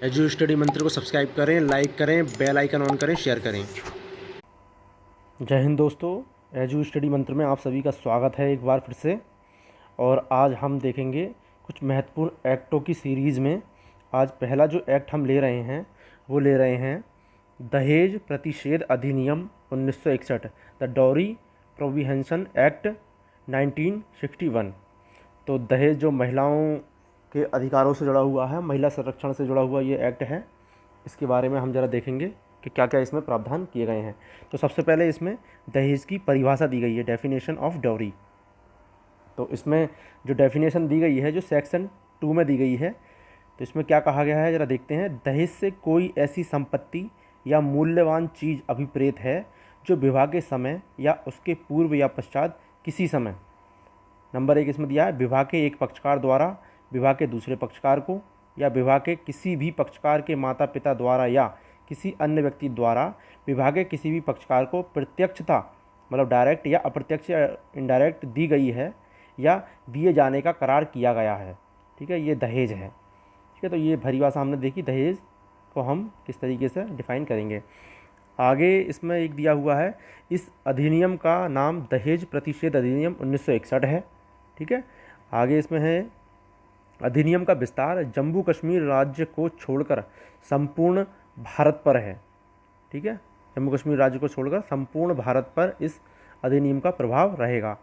Edu study मंत्र को subscribe करें, लाइक करें, बेल आइकन ऑन करें, शेयर करें। जय हिंद दोस्तों, एजू स्टडी मंत्र में आप सभी का स्वागत है एक बार फिर से। और आज हम देखेंगे कुछ महत्वपूर्ण एक्टों की सीरीज़ में। आज पहला जो एक्ट हम ले रहे हैं वो ले रहे हैं दहेज प्रतिषेध अधिनियम 1961, द डॉरी प्रोविहेंशन एक्ट 1961। तो दहेज जो महिलाओं के अधिकारों से जुड़ा हुआ है, महिला संरक्षण से जुड़ा हुआ ये एक्ट है। इसके बारे में हम ज़रा देखेंगे कि क्या क्या इसमें प्रावधान किए गए हैं। तो सबसे पहले इसमें दहेज की परिभाषा दी गई है, डेफिनेशन ऑफ डॉरी। तो इसमें जो डेफिनेशन दी गई है, जो सेक्शन 2 में दी गई है, तो इसमें क्या कहा गया है ज़रा देखते हैं। दहेज से कोई ऐसी संपत्ति या मूल्यवान चीज़ अभिप्रेत है जो विवाह के समय या उसके पूर्व या पश्चात किसी समय, नंबर 1 इसमें दिया है, विवाह के एक पक्षकार द्वारा विवाह के दूसरे पक्षकार को, या विवाह के किसी भी पक्षकार के माता पिता द्वारा या किसी अन्य व्यक्ति द्वारा विवाह के किसी भी पक्षकार को प्रत्यक्षता मतलब डायरेक्ट या अप्रत्यक्ष इनडायरेक्ट दी गई है या दिए जाने का करार किया गया है। ठीक है, ये दहेज है। ठीक है, तो ये परिभाषा हमने देखी, दहेज को हम किस तरीके से डिफाइन करेंगे। आगे इसमें एक दिया हुआ है, इस अधिनियम का नाम दहेज प्रतिषेध अधिनियम 1961 है। ठीक है, आगे इसमें है अधिनियम का विस्तार जम्मू कश्मीर राज्य को छोड़कर संपूर्ण भारत पर है। ठीक है, जम्मू कश्मीर राज्य को छोड़कर संपूर्ण भारत पर इस अधिनियम का प्रभाव रहेगा।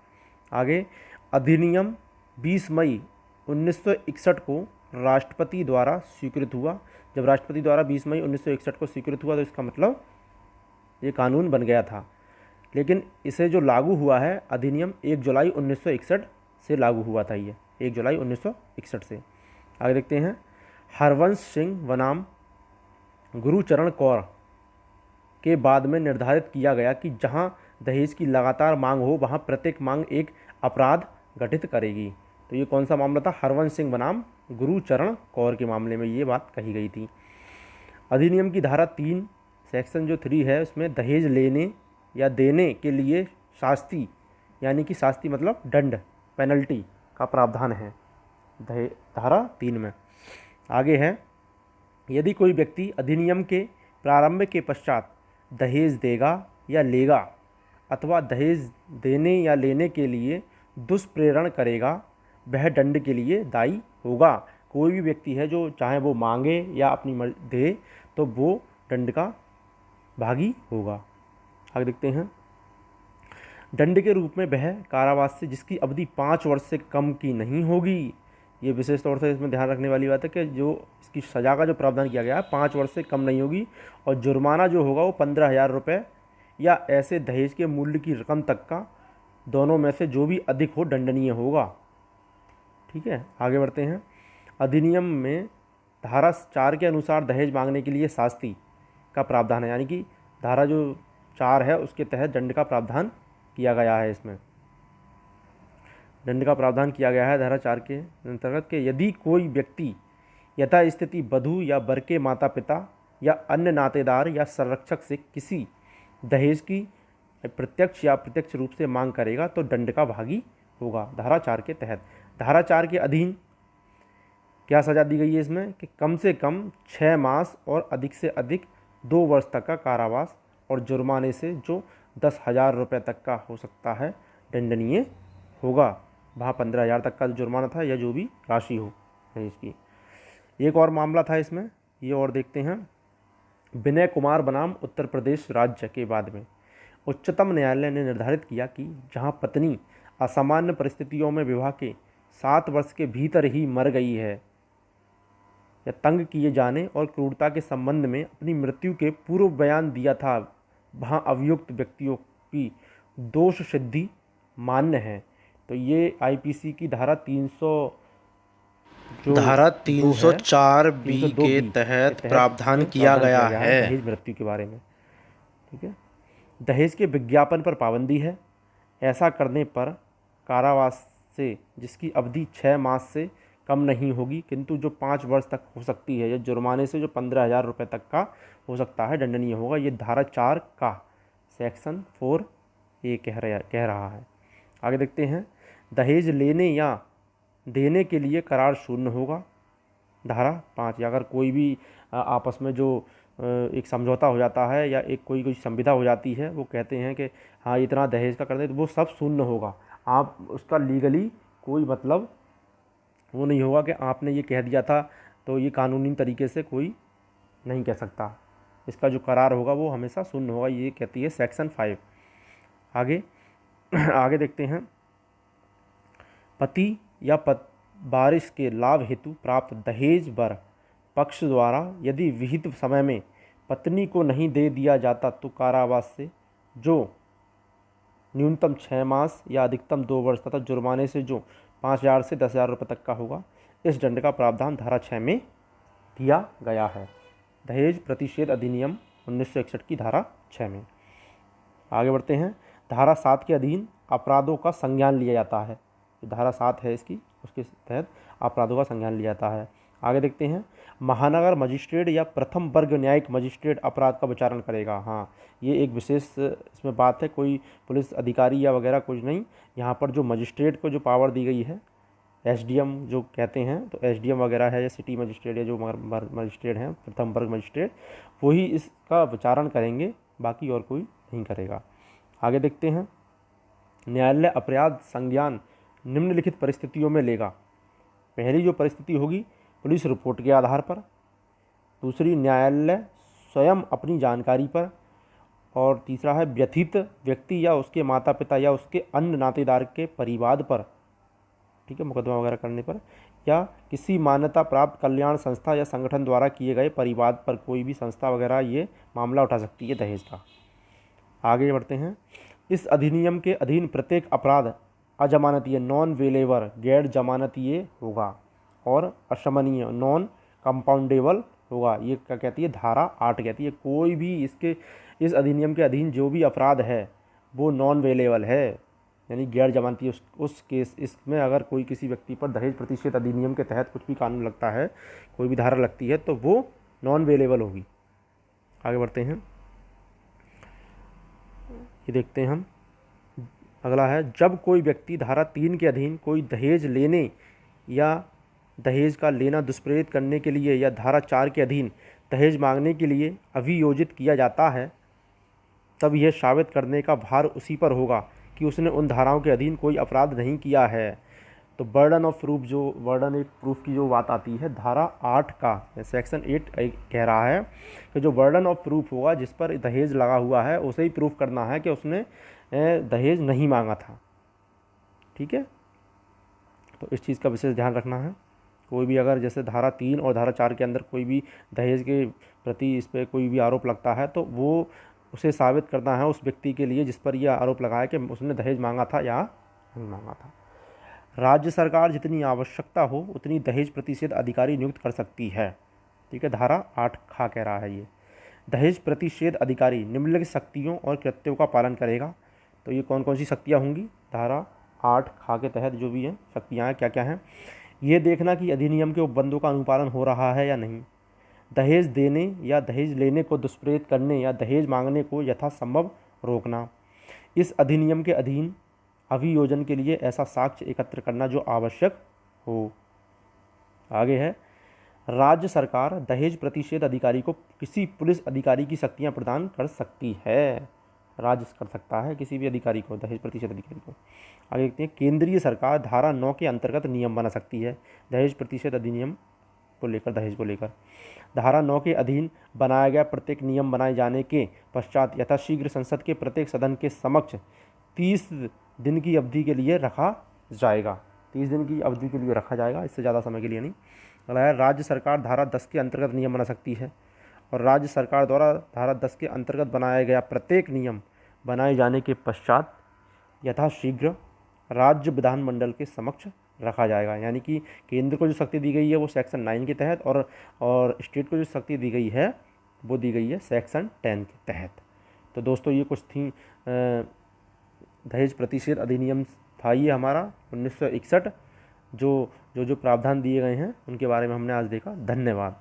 आगे अधिनियम 20 मई 1961 को राष्ट्रपति द्वारा स्वीकृत हुआ। जब राष्ट्रपति द्वारा 20 मई 1961 को स्वीकृत हुआ तो इसका मतलब ये कानून बन गया था। लेकिन इसे जो लागू हुआ है अधिनियम 1 जुलाई 1961 से लागू हुआ था। ये 1 जुलाई 1961 से। आगे देखते हैं, हरवंश सिंह बनाम गुरुचरण कौर के बाद में निर्धारित किया गया कि जहां दहेज की लगातार मांग हो वहां प्रत्येक मांग एक अपराध गठित करेगी। तो ये कौन सा मामला था? हरवंश सिंह बनाम गुरुचरण कौर के मामले में ये बात कही गई थी। अधिनियम की धारा 3 सेक्शन जो 3 है उसमें दहेज लेने या देने के लिए शास्ति, यानी कि शास्ति मतलब दंड, पेनल्टी का प्रावधान है धारा 3 में। आगे है, यदि कोई व्यक्ति अधिनियम के प्रारंभ के पश्चात दहेज देगा या लेगा अथवा दहेज देने या लेने के लिए दुष्प्रेरण करेगा वह दंड के लिए दायी होगा। कोई भी व्यक्ति है जो चाहे वो मांगे या अपनी मर्जी दे तो वो दंड का भागी होगा। आगे देखते हैं, दंड के रूप में वह कारावास से जिसकी अवधि 5 वर्ष से कम की नहीं होगी। ये विशेष तौर से इसमें ध्यान रखने वाली बात है कि जो इसकी सज़ा का जो प्रावधान किया गया है 5 वर्ष से कम नहीं होगी, और जुर्माना जो होगा वो 15,000 रुपये या ऐसे दहेज के मूल्य की रकम तक का, दोनों में से जो भी अधिक हो दंडनीय होगा। ठीक है, आगे बढ़ते हैं। अधिनियम में धारा 4 के अनुसार दहेज मांगने के लिए शास्ति का प्रावधान है, यानी कि धारा जो 4 है उसके तहत दंड का प्रावधान किया गया है। इसमें दंड का प्रावधान किया गया है धारा 4 के अंतर्गत के यदि कोई व्यक्ति यथास्थिति वधू या वर के माता पिता या अन्य नातेदार या संरक्षक से किसी दहेज की प्रत्यक्ष या अप्रत्यक्ष रूप से मांग करेगा तो दंड का भागी होगा धारा 4 के तहत। धारा 4 के अधीन क्या सजा दी गई है इसमें कि कम से कम 6 मास और अधिक से अधिक 2 वर्ष तक का कारावास और जुर्माने से जो 10,000 रुपये तक का हो सकता है दंडनीय होगा। वहाँ 15,000 तक का जुर्माना था या जो भी राशि हो इसकी। एक और मामला था इसमें, ये और देखते हैं। विनय कुमार बनाम उत्तर प्रदेश राज्य के बाद में उच्चतम न्यायालय ने निर्धारित किया कि जहाँ पत्नी असामान्य परिस्थितियों में विवाह के 7 वर्ष के भीतर ही मर गई है या तंग किए जाने और क्रूरता के संबंध में अपनी मृत्यु के पूर्व बयान दिया था, वहाँ अभियुक्त व्यक्तियों की दोष सिद्धि मान्य है। तो ये आईपीसी की धारा 304 बी के तहत प्रावधान किया गया है दहेज मृत्यु के बारे में। ठीक है, दहेज के विज्ञापन पर पाबंदी है। ऐसा करने पर कारावास से जिसकी अवधि 6 मास से कम नहीं होगी किंतु जो 5 वर्ष तक हो सकती है, या जुर्माने से जो 15,000 रुपये तक का हो सकता है दंडनीय होगा। ये धारा 4 का सेक्शन 4 ये कह रहा है। आगे देखते हैं, दहेज लेने या देने के लिए करार शून्य होगा। धारा 5, या अगर कोई भी आपस में जो एक समझौता हो जाता है या एक कोई संविदा हो जाती है, वो कहते हैं कि हाँ इतना दहेज का कर दे, तो वो सब शून्य होगा। आप उसका लीगली कोई मतलब वो नहीं होगा कि आपने ये कह दिया था, तो ये कानूनी तरीके से कोई नहीं कह सकता। इसका जो करार होगा वो हमेशा शून्य होगा, ये कहती है सेक्शन 5। आगे आगे देखते हैं। पति या वारिस के लाभ हेतु प्राप्त दहेज वर पक्ष द्वारा यदि विहित समय में पत्नी को नहीं दे दिया जाता तो कारावास से जो न्यूनतम 6 मास या अधिकतम 2 वर्ष तथा जुर्माने से जो 5,000 से 10,000 रुपये तक का होगा। इस दंड का प्रावधान धारा 6 में दिया गया है। दहेज प्रतिषेध अधिनियम 1961 की धारा 6 में। आगे बढ़ते हैं। धारा 7 के अधीन अपराधों का संज्ञान लिया जाता है। धारा 7 है इसकी, उसके तहत अपराधों का संज्ञान लिया जाता है। आगे देखते हैं। महानगर मजिस्ट्रेट या प्रथम वर्ग न्यायिक मजिस्ट्रेट अपराध का विचारण करेगा। हाँ, ये एक विशेष इसमें बात है, कोई पुलिस अधिकारी या वगैरह कुछ नहीं। यहाँ पर जो मजिस्ट्रेट को जो पावर दी गई है, एसडीएम जो कहते हैं, तो एसडीएम वगैरह है या सिटी मजिस्ट्रेट या जो मजिस्ट्रेट हैं प्रथम वर्ग मजिस्ट्रेट, वही इसका विचारण करेंगे, बाकी और कोई नहीं करेगा। आगे देखते हैं। न्यायालय अपराध संज्ञान निम्नलिखित परिस्थितियों में लेगा। पहली जो परिस्थिति होगी पुलिस रिपोर्ट के आधार पर, दूसरी न्यायालय स्वयं अपनी जानकारी पर, और तीसरा है व्यथित व्यक्ति या उसके माता पिता या उसके अन्य नातेदार के परिवाद पर, ठीक है, मुकदमा वगैरह करने पर, या किसी मान्यता प्राप्त कल्याण संस्था या संगठन द्वारा किए गए परिवाद पर, कोई भी संस्था वगैरह ये मामला उठा सकती है दहेज का। आगे बढ़ते हैं। इस अधिनियम के अधीन प्रत्येक अपराध अजमानतीय नॉन वेलेवर गैर जमानतीय होगा और अशमनीय नॉन कंपाउंडेबल होगा। ये क्या कहती है? धारा 8 कहती है कोई भी इस अधिनियम के अधीन जो भी अपराध है वो नॉन वेलेबल है, यानी गैर जमानती। उस केस इसमें अगर कोई किसी व्यक्ति पर दहेज प्रतिषेध अधिनियम के तहत कुछ भी कानून लगता है, कोई भी धारा लगती है, तो वो नॉन वेलेबल होगी। आगे बढ़ते हैं। ये देखते हैं हम। अगला है, जब कोई व्यक्ति धारा 3 के अधीन कोई दहेज लेने या दहेज का लेना दुष्प्रेरित करने के लिए या धारा 4 के अधीन दहेज मांगने के लिए अभियोजित किया जाता है, तब यह साबित करने का भार उसी पर होगा कि उसने उन धाराओं के अधीन कोई अपराध नहीं किया है। तो बर्डन ऑफ प्रूफ, जो बर्डन ऑफ प्रूफ की जो बात आती है धारा 8 का सेक्शन 8 कह रहा है कि जो बर्डन ऑफ प्रूफ होगा, जिस पर दहेज लगा हुआ है, उसे ही प्रूफ करना है कि उसने दहेज नहीं मांगा था। ठीक है, तो इस चीज़ का विशेष ध्यान रखना है। कोई भी अगर जैसे धारा 3 और धारा 4 के अंदर कोई भी दहेज के प्रति इस पर कोई भी आरोप लगता है, तो वो उसे साबित करना है उस व्यक्ति के लिए जिस पर यह आरोप लगा है कि उसने दहेज मांगा था या नहीं मांगा था। राज्य सरकार जितनी आवश्यकता हो उतनी दहेज प्रतिषेध अधिकारी नियुक्त कर सकती है। ठीक है, धारा 8 खा कह रहा है ये। दहेज प्रतिषेध अधिकारी निम्नलिखित शक्तियों और कृत्यों का पालन करेगा। तो ये कौन कौन सी शक्तियाँ होंगी? धारा 8 खा के तहत जो भी हैं शक्तियाँ क्या क्या हैं? ये देखना कि अधिनियम के उपबंधों का अनुपालन हो रहा है या नहीं, दहेज देने या दहेज लेने को दुष्प्रेरित करने या दहेज मांगने को यथासंभव रोकना, इस अधिनियम के अधीन अभियोजन के लिए ऐसा साक्ष्य एकत्र करना जो आवश्यक हो। आगे है, राज्य सरकार दहेज प्रतिषेध अधिकारी को किसी पुलिस अधिकारी की शक्तियां प्रदान कर सकती है। राज्य कर सकता है किसी भी अधिकारी को, दहेज प्रतिषेध अधिकारी को। आगे देखते हैं, केंद्रीय सरकार धारा 9 के अंतर्गत नियम बना सकती है दहेज प्रतिषेध अधिनियम को लेकर, दहेज को लेकर। धारा 9 के अधीन बनाया गया प्रत्येक नियम बनाए जाने के पश्चात यथाशीघ्र संसद के प्रत्येक सदन के समक्ष 30 दिन की अवधि के लिए रखा जाएगा। 30 दिन की अवधि के लिए रखा जाएगा, इससे ज़्यादा समय के लिए नहीं। अगला है, राज्य सरकार धारा 10 के अंतर्गत नियम बना सकती है और राज्य सरकार द्वारा धारा 10 के अंतर्गत बनाया गया प्रत्येक नियम बनाए जाने के पश्चात यथाशीघ्र राज्य विधानमंडल के समक्ष रखा जाएगा। यानी कि केंद्र को जो शक्ति दी गई है वो सेक्शन 9 के तहत, और स्टेट को जो शक्ति दी गई है वो दी गई है सेक्शन 10 के तहत। तो दोस्तों ये कुछ थी दहेज प्रतिषेध अधिनियम था ये हमारा 1961, जो प्रावधान दिए गए हैं उनके बारे में हमने आज देखा। धन्यवाद।